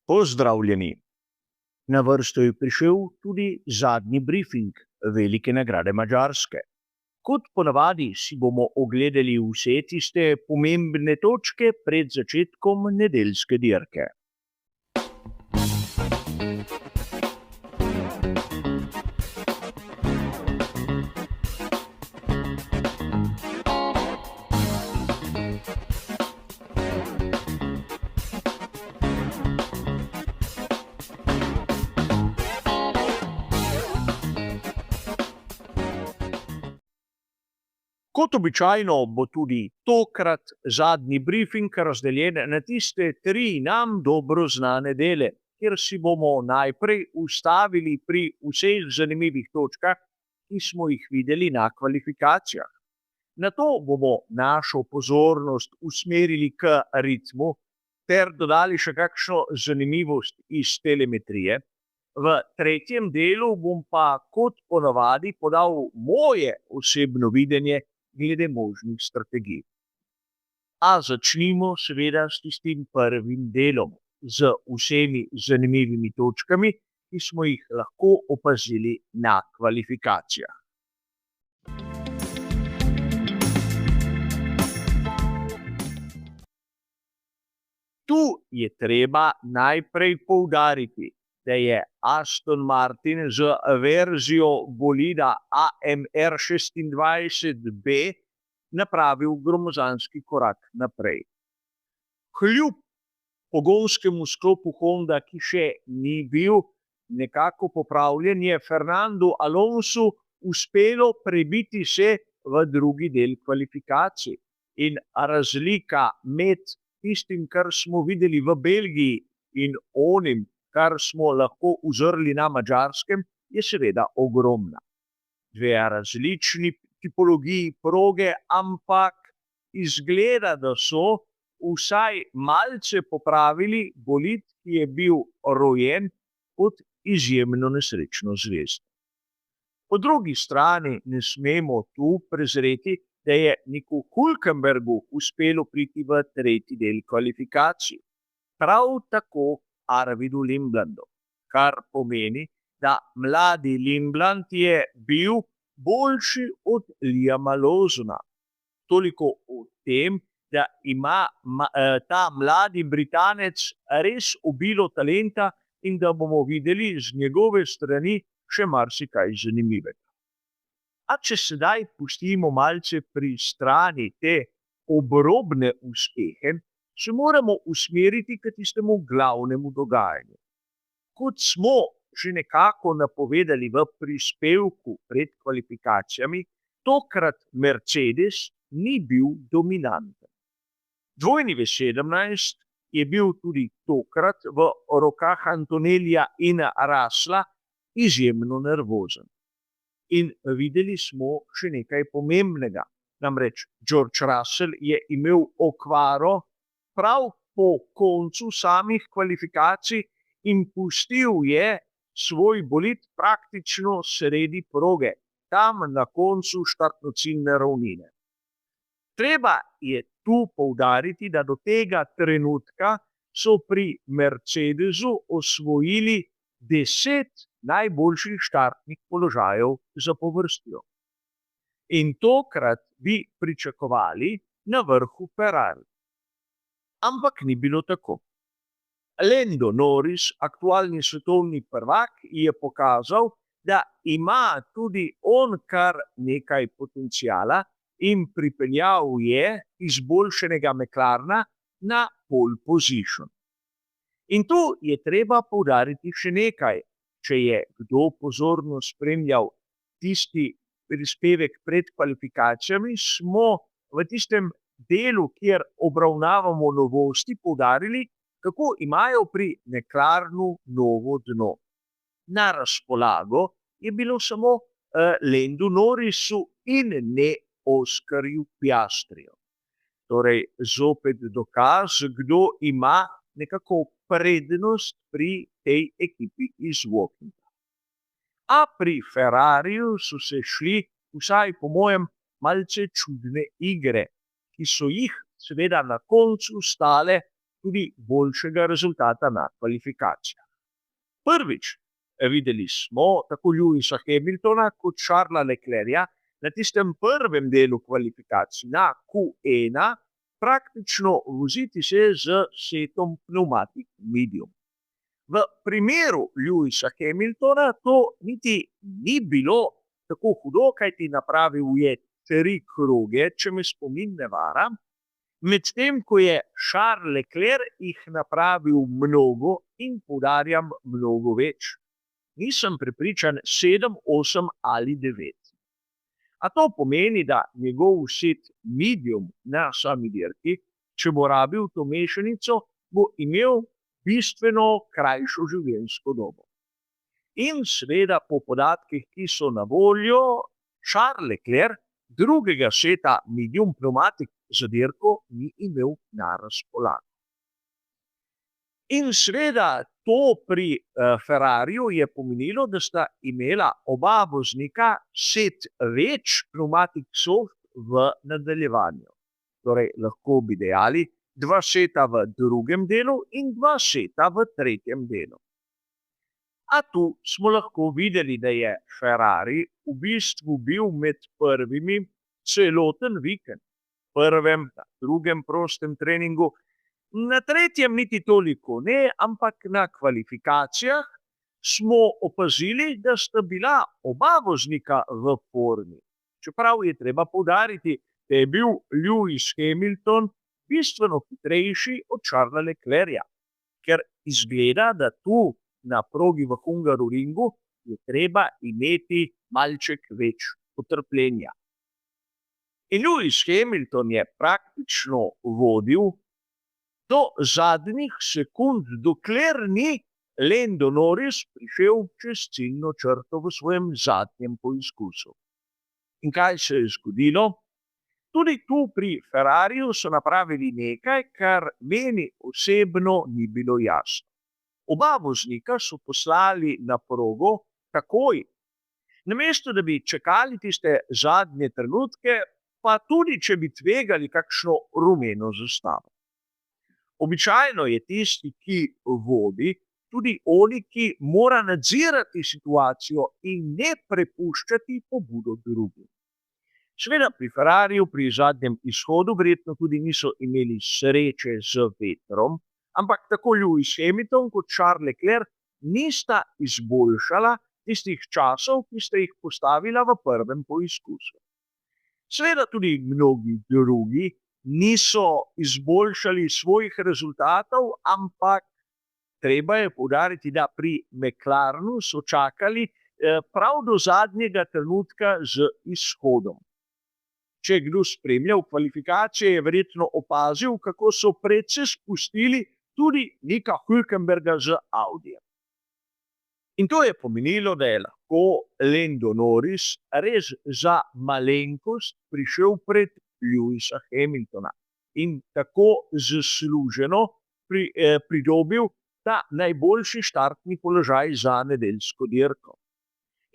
Pozdravljeni. Na vrsto je prišel tudi zadnji brifing Velike nagrade Madžarske. Kot ponavadi si bomo ogledali vse tiste pomembne točke pred začetkom nedeljske dirke. Kot običajno bo tudi tokrat zadnji brifing razdeljen na tiste 3 nam dobro znane dele, kjer si bomo najprej ustavili pri vseh zanimivih točkah, ki smo jih videli na kvalifikacijah. Nato bomo našo pozornost usmerili k ritmu ter dodali še kakšno zanimivost iz telemetrije. V tretjem delu bom pa kot ponavadi podal moje osebno videnje glede možnih strategij. A začnimo seveda s tistim prvim delom, z vsemi zanimivimi točkami, ki smo jih lahko opazili na kvalifikacijah. Tu je treba najprej poudariti, da je Aston Martin z verzijo bolida AMR 26B napravil gromozanski korak naprej. Kljub pogonskemu sklopu Honda, ki še ni bil nekako popravljen, je Fernandu Alonsu uspelo prebiti se v drugi del kvalifikacij. In razlika med tistim, kar smo videli v Belgiji, in onim, kar smo lahko uzrli na Madžarskem, je seveda ogromna. 2 različni tipologiji proge, ampak izgleda, da so vsaj malce popravili bolid, ki je bil rojen pod izjemno nesrečno zvezdo. Po drugi strani ne smemo tu prezreti, da je Niku Hülkenbergu uspelo priti v tretji del kvalifikacij. Prav tako Arvidu Lindblandu, kar pomeni, da mladi Lindblad je bil boljši od Liama Lawsona. Toliko o tem, da ima ta mladi Britanec res obilo talenta in da bomo videli z njegove strani še marsikaj zanimivega. A če sedaj pustimo malce pri strani te obrobne uspehe, se moramo usmeriti k tistemu glavnemu dogajanju. Kot smo že nekako napovedali v prispevku pred kvalifikacijami, tokrat Mercedes ni bil dominanten. Dvojni V17 je bil tudi tokrat v rokah Antonellija in Russella izjemno nervozen. In videli smo še nekaj pomembnega. Namreč George Russell je imel okvaro prav po koncu samih kvalifikacij in pustil je svoj bolid praktično sredi proge, tam na koncu štartno-ciljne ravnine. Treba je tu poudariti, da do tega trenutka so pri Mercedesu osvojili 10 najboljših štartnih položajev zapovrstjo. In tokrat bi pričakovali na vrhu Ferrari. Ampak ni bilo tako. Lando Norris, aktualni svetovni prvak, je pokazal, da ima tudi on kar nekaj potenciala in pripeljal je izboljšanega McLarena na pole position. In tu je treba poudariti še nekaj. Če je kdo pozorno spremljal tisti prispevek pred kvalifikacijami, smo v tistem delu, kjer obravnavamo novosti, poudarili, kako imajo pri McLarenu novo dno. Na razpolago je bilo samo Landu Norrisu in ne Oskarju Piastriju. Torej, zopet dokaz, kdo ima nekako prednost pri tej ekipi iz Wokinga. A pri Ferrariju so se šli, vsaj po mojem, malce čudne igre, ki so jih seveda na koncu stale tudi boljšega rezultata na kvalifikacijah. Prvič, videli smo tako Lewisa Hamiltona kot Charlesa Leclerca na tistem prvem delu kvalifikacij na Q1 praktično voziti se z setom pneumatik medium. V primeru Lewisa Hamiltona to niti ni bilo tako hudo, kajti napravil je 3 kroge, če me spomin ne vara, medtem ko je Charles Leclerc jih napravil mnogo in poudarjam mnogo več. Nisem prepričan 7, 8 ali 9. A to pomeni, da njegov set medium na sami dirki, če bo rabil to mešanico, bo imel bistveno krajšo življenjsko dobo. In seveda po podatkih, ki so na voljo, Charles Leclerc drugega seta medium pneumatik za dirko ni imel na razpolago. In seveda to pri Ferrariju je pomenilo, da sta imela oba voznika set več pneumatik soft v nadaljevanju. Torej, lahko bi dejali 2 seta v drugem delu in 2 seta v tretjem delu. A tu smo lahko videli, da je Ferrari v bistvu bil med prvimi celoten vikend. Prvem, na drugem prostem treningu, na tretjem niti toliko ne, ampak na kvalifikacijah smo opazili, da sta bila oba voznika v formi. Čeprav je treba poudariti, da je bil Lewis Hamilton bistveno hitrejši od Charlesa Leclerca, ker izgleda, da tu na progi v Hungaroringu je treba imeti malček več potrpljenja. In Lewis Hamilton je praktično vodil do zadnjih sekund, dokler ni Lando Norris prišel čez ciljno črto v svojem zadnjem poizkusu. In kaj se je zgodilo? Tudi tu pri Ferrariju so napravili nekaj, kar meni osebno ni bilo jasno. Oba voznika so poslali na progo takoj. Namesto da bi čakali tiste zadnje trenutke, pa tudi če bi tvegali kakšno rumeno zastavo. Običajno je tisti, ki vodi, tudi oni, ki mora nadzirati situacijo in ne prepuščati pobudo drugim. Seveda pri Ferrariju pri zadnjem izhodu verjetno tudi niso imeli sreče z vetrom, ampak tako Lewis Hamilton kot Charles Leclerc nista izboljšala tistih časov, ki sta jih postavila v prvem poizkusu. Seveda tudi mnogi drugi niso izboljšali svojih rezultatov, ampak treba je poudariti, da pri McLarenu so čakali prav do zadnjega trenutka z izhodom. Če je kdo spremljal kvalifikacije, je verjetno opazil, kako so predse spustili tudi Nika Hülkenberga z Audijem. In to je pomenilo, da je lahko Lando Norris res za malenkost prišel pred Lewisa Hamiltona in tako zasluženo pridobil ta najboljši štartni položaj za nedeljsko dirko.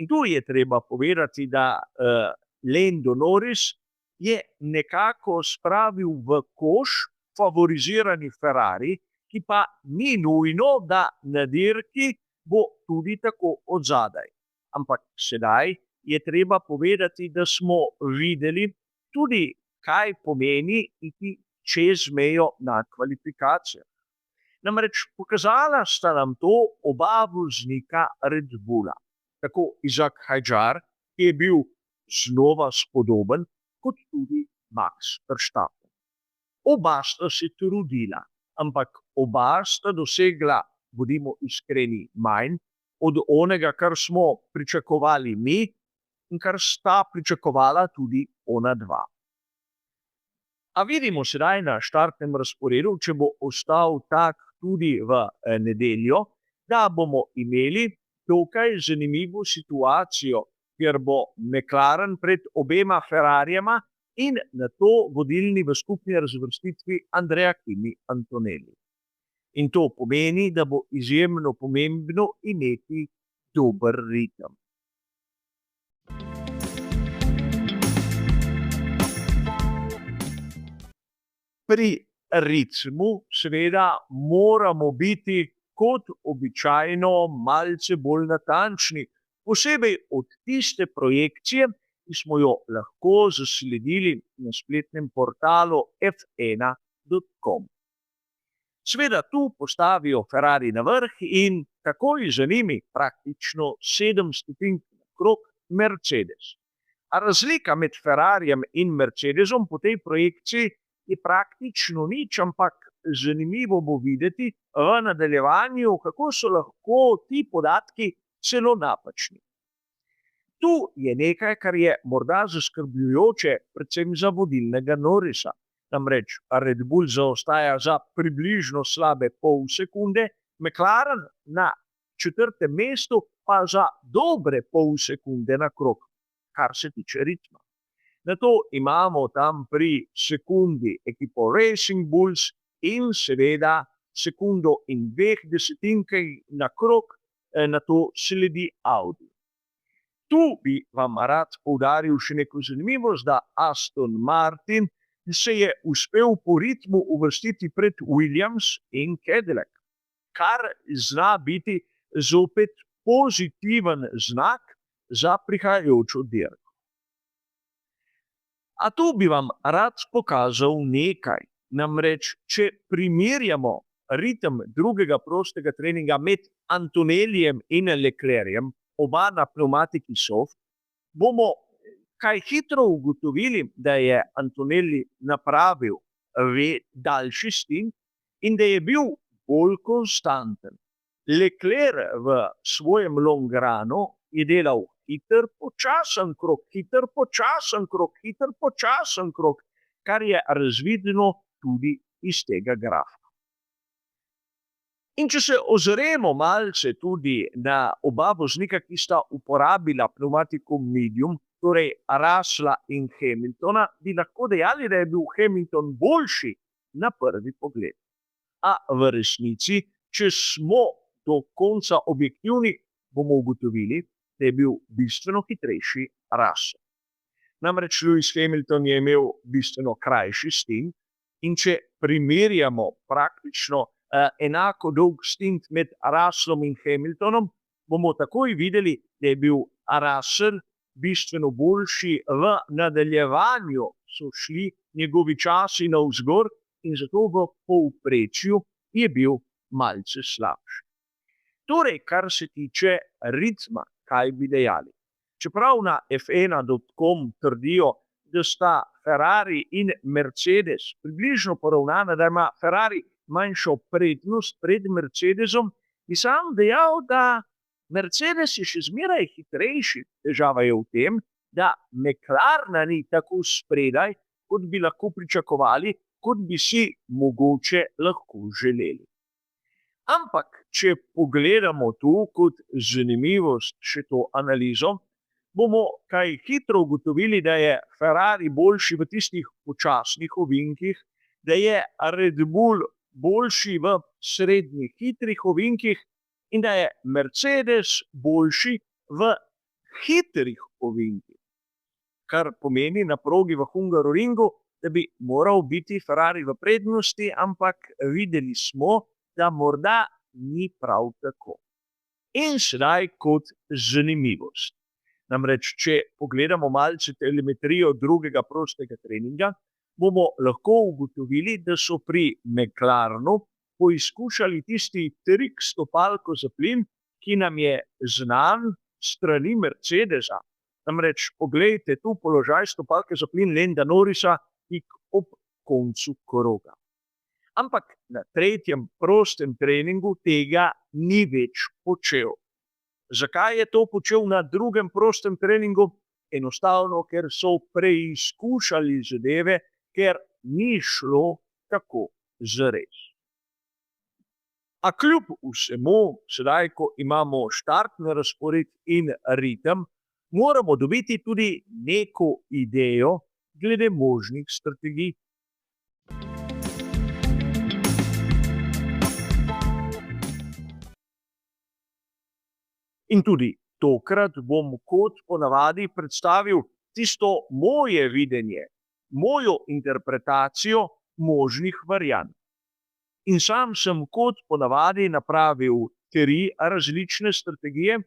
In tu je treba povedati, da Lando Norris je nekako spravil v koš favorizirani Ferrari, ki pa ni nujno, da na dirki bo tudi tako odzadaj. Ampak sedaj je treba povedati, da smo videli tudi, kaj pomeni iti čez mejo na kvalifikacijah. Namreč pokazala sta nam to oba voznika Red Bulla. Tako Izak Hadjar, ki je bil znova spodoben, kot tudi Max Verstappen. Oba sta se trudila, ampak oba sta dosegla, bodimo iskreni, manj od onega, kar smo pričakovali mi in kar sta pričakovala tudi ona dva. A vidimo sedaj na štartnem razporedu, če bo ostal tak tudi v nedeljo, da bomo imeli dokaj zanimivo situacijo, kjer bo McLaren pred obema Ferrarijema in nato vodilni v skupni razvrstitvi Andrea Kimi Antonelli. In to pomeni, da bo izjemno pomembno imeti dober ritem. Pri ritmu seveda moramo biti kot običajno malce bolj natančni, posebej od tiste projekcije, ki smo jo lahko zasledili na spletnem portalu f1.com. Seveda tu postavijo Ferrari na vrh in takoj za njimi praktično 7 stotink nakrog Mercedes. A razlika med Ferrarijem in Mercedesom po tej projekciji je praktično nič, ampak zanimivo bo videti v nadaljevanju, kako so lahko ti podatki celo napačni. Tu je nekaj, kar je morda zaskrbljujoče, predvsem za vodilnega Norrisa. Namreč Red Bull zaostaja za približno slabe pol sekunde, McLaren na 4. mestu pa za dobre pol sekunde nakrog, kar se tiče ritma. Nato imamo tam pri sekundi ekipo Racing Bulls in seveda sekundo in 2 desetinke nakrog, nato sledi Audi. Tu bi vam rad poudaril še neko zanimivost, da Aston Martin se je uspel po ritmu uvrstiti pred Williams in Cadillac, kar zna biti zopet pozitiven znak za prihajajočo dirko. A tu bi vam rad pokazal nekaj. Namreč, če primerjamo ritem drugega prostega treninga med Antonellijem in Leclercjem, oba na pnevmatiki soft, bomo kaj hitro ugotovili, da je Antonelli napravil daljši stint in da je bil bolj konstanten. Leclerc v svojem longranu je delal hiter, počasen krog, hiter, počasen krog, hiter, počasen krog, kar je razvidno tudi iz tega grafa. In če se ozremo malce tudi na oba voznika, ki sta uporabila pnevmatiko medium, torej Russella in Hamiltona, bi lahko dejali, da je bil Hamilton boljši na prvi pogled. A v resnici, če smo do konca objektivni, bomo ugotovili, da je bil bistveno hitrejši Russell. Namreč Lewis Hamilton je imel bistveno krajši stint in če primerjamo praktično enako dolg stint med Russellom in Hamiltonom, bomo takoj videli, da je bil Russell bistveno boljši, v nadaljevanju so šli njegovi časi navzgor in zato v povprečju je bil malce slabši. Torej, kar se tiče ritma, kaj bi dejali? Čeprav na f1.com trdijo, da sta Ferrari in Mercedes približno poravnana, da ima Ferrari manjšo prednost pred Mercedesom, bi sam dejal, da Mercedes je še zmeraj hitrejši. Težava je v tem, da McLaren ni tako spredaj, kot bi lahko pričakovali, kot bi si mogoče lahko želeli. Ampak, če pogledamo tu kot zanimivost še to analizo, bomo kaj hitro ugotovili, da je Ferrari boljši v tistih počasnih ovinkih, da je Red Bull boljši v srednjih hitrih ovinkih in da je Mercedes boljši v hitrih ovinkih. Kar pomeni na progi v Hungaroringu, da bi moral biti Ferrari v prednosti, ampak videli smo, da morda ni prav tako. In sedaj kot zanimivost. Namreč, če pogledamo malce telemetrijo drugega prostega treninga, bomo lahko ugotovili, da so pri McLarenu poizkušali tisti trik stopalko za plin, ki nam je znan strani Mercedesa. Namreč, poglejte tu položaj stopalke za plin Landa Norrisa tik ob koncu kroga. Ampak na tretjem prostem treningu tega ni več počel. Zakaj je to počel na drugem prostem treningu? Enostavno, ker so preizkušali zadeve, ker ni šlo tako zares. A kljub vsemu, sedaj, ko imamo štartni razpored in ritem, moramo dobiti tudi neko idejo glede možnih strategij. In tudi tokrat bom kot ponavadi predstavil tisto moje videnje, mojo interpretacijo možnih variant. In sam sem kot ponavadi napravil 3 različne strategije,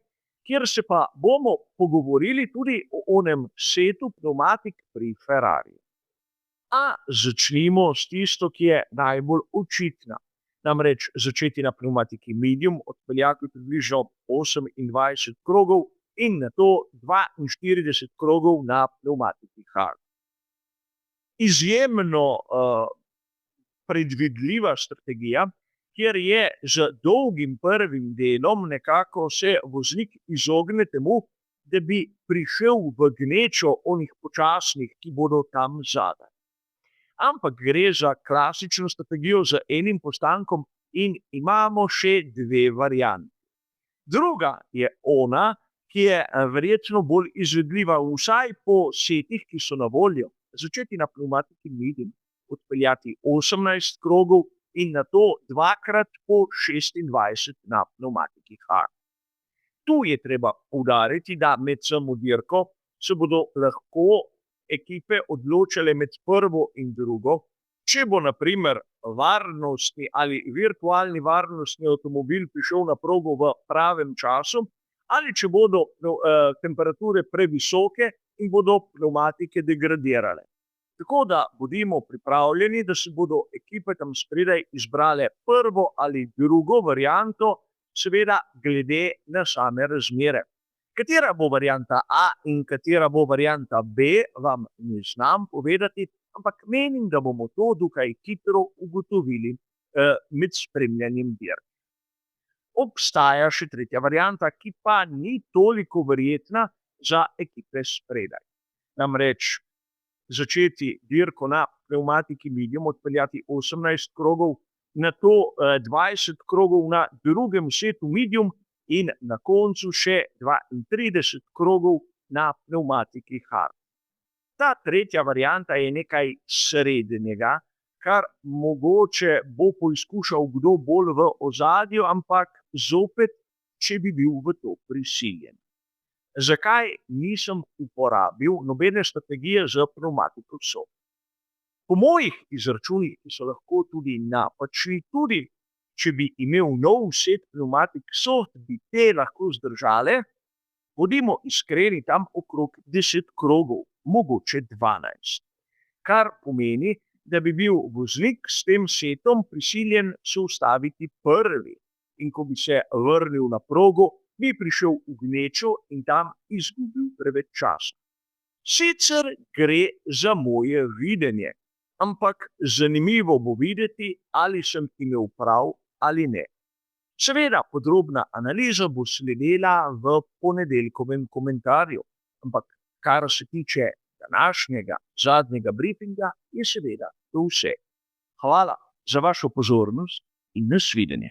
kjer se pa bomo pogovorili tudi o onem setu pnevmatik pri Ferrariju. A začnimo s tisto, ki je najbolj očitna. Namreč začeti na pnevmatiki medium, odpeljati približno 28 krogov in nato 42 krogov na pnevmatiki hard. Izjemno predvidljiva strategija, kjer je z dolgim prvim delom nekako se voznik izogne temu, da bi prišel v gnečo onih počasnih, ki bodo tam zadaj. Ampak gre za klasično strategijo z enim postankom in imamo še 2 varianti. Druga je ona, ki je verjetno bolj izvedljiva, vsaj po setih, ki so na voljo. Začeti na pnevmatiki medium, odpeljati 18 krogov in nato 2x po 26 na pnevmatiki hard. Tu je treba poudariti, da med samo dirko se bodo lahko ekipe odločale med prvo in drugo. Če bo na primer varnostni ali virtualni varnostni avtomobil prišel na progo v pravem času, ali če bodo temperature previsoke in bodo pnevmatike degradirale. Tako da bodimo pripravljeni, da se bodo ekipe tam spredaj izbrale prvo ali drugo varianto, seveda glede na same razmere. Katera bo varianta A in katera bo varianta B, vam ne znam povedati, ampak menim, da bomo to dokaj hitro ugotovili med spremljanjem dirk. Obstaja še tretja varianta, ki pa ni toliko verjetna za ekipe spredaj. Namreč začeti dirko na pnevmatiki medium, odpeljati 18 krogov, nato 20 krogov na drugem setu medium in na koncu še 32 krogov na pnevmatiki hard. Ta tretja varianta je nekaj srednjega, kar mogoče bo poizkušal kdo bolj v ozadju, ampak zopet, če bi bil v to prisiljen. Zakaj nisem uporabil nobene strategije z pnevmatiko soft? Po mojih izračunih, ki so lahko tudi napačni, tudi če bi imel nov set pnevmatik soft, bi te lahko zdržale, bodimo iskreni, tam okrog 10 krogov, mogoče 12. Kar pomeni, da bi bil voznik s tem setom prisiljen se ustaviti prvi. In ko bi se vrnil na progo, bi prišel v gnečo in tam izgubil preveč časa. Sicer gre za moje videnje, ampak zanimivo bo videti, ali sem imel prav ali ne. Seveda, podrobna analiza bo sledila v ponedeljkovem komentarju, ampak kar se tiče današnjega zadnjega briefinga, je seveda to vse. Hvala za vašo pozornost in nasvidenje.